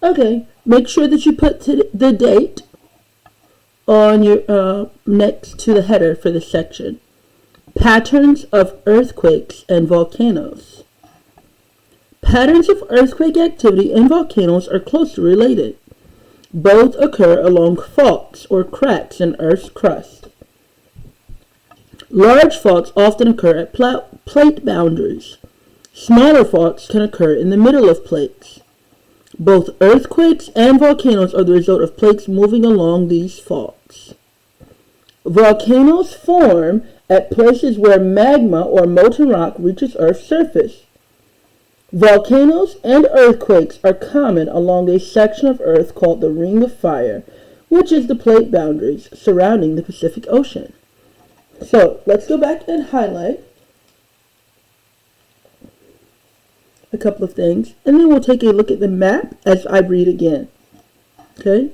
Okay, make sure that you put the date on your next to the header for this section. Patterns of earthquakes and volcanoes. Patterns of earthquake activity and volcanoes are closely related. Both occur along faults or cracks in Earth's crust. Large faults often occur at plate boundaries. Smaller faults can occur in the middle of plates. Both earthquakes and volcanoes are the result of plates moving along these faults. Volcanoes form at places where magma or molten rock reaches Earth's surface. Volcanoes and earthquakes are common along a section of Earth called the Ring of Fire, which is the plate boundaries surrounding the Pacific Ocean. So, let's go back and highlight a couple of things, and then we'll take a look at the map as I read again. Okay?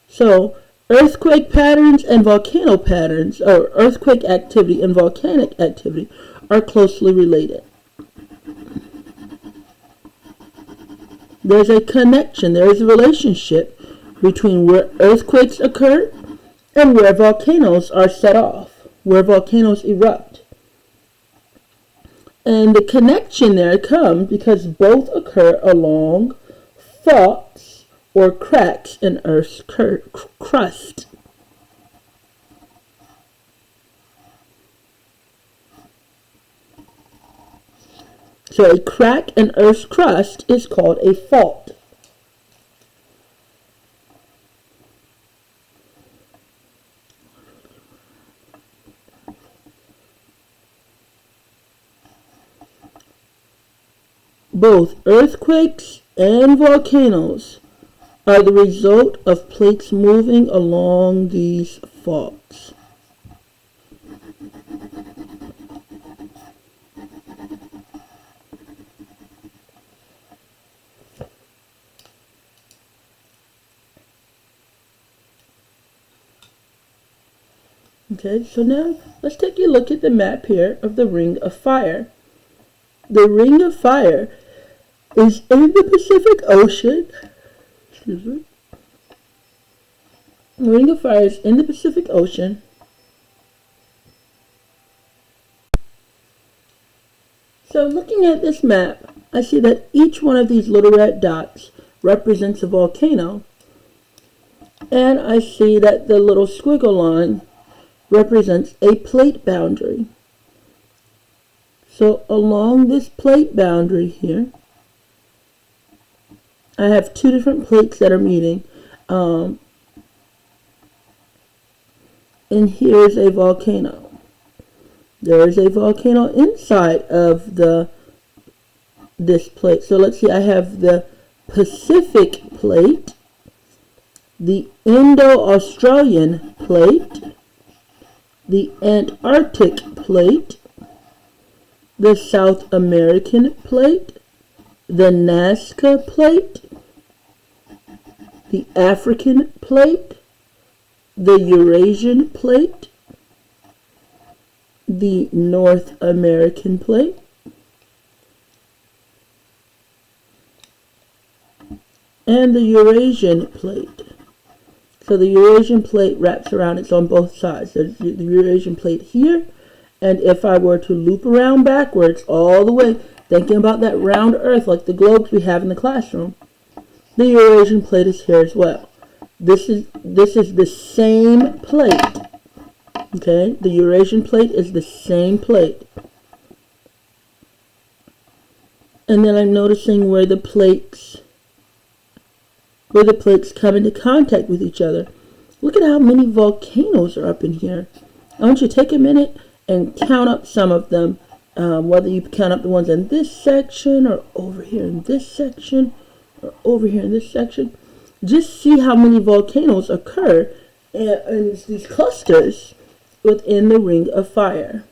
So, earthquake patterns and volcano patterns, or earthquake activity and volcanic activity, are closely related. There's a connection, there is a relationship between where earthquakes occur and where volcanoes are set off, where volcanoes erupt. And the connection there comes because both occur along faults or cracks in Earth's crust. So a crack in Earth's crust is called a fault. Both earthquakes and volcanoes are the result of plates moving along these faults. Okay, so now let's take a look at the map here of the Ring of Fire. The Ring of Fire is in the Pacific Ocean. Excuse me. The Ring of Fire is in the Pacific Ocean. So looking at this map, I see that each one of these little red dots represents a volcano. And I see that the little squiggle line represents a plate boundary. So along this plate boundary here, I have two different plates that are meeting. And here's a volcano. There is a volcano inside of this plate. So let's see, I have the Pacific plate, the Indo-Australian plate, the Antarctic plate, the South American plate, the Nazca plate, the African plate, the Eurasian plate, the North American plate, and the Eurasian plate. So the Eurasian plate wraps around, it's on both sides. There's the Eurasian plate here, and if I were to loop around backwards all the way, thinking about that round earth like the globes we have in the classroom, the Eurasian plate is here as well. This is the same plate. Okay, the Eurasian plate is the same plate. And then I'm noticing where the plates come into contact with each other. Look at how many volcanoes are up in here. I want you to take a minute and count up some of them, whether you count up the ones in this section or over here in this section or over here in this section. Just see how many volcanoes occur in these clusters within the Ring of Fire.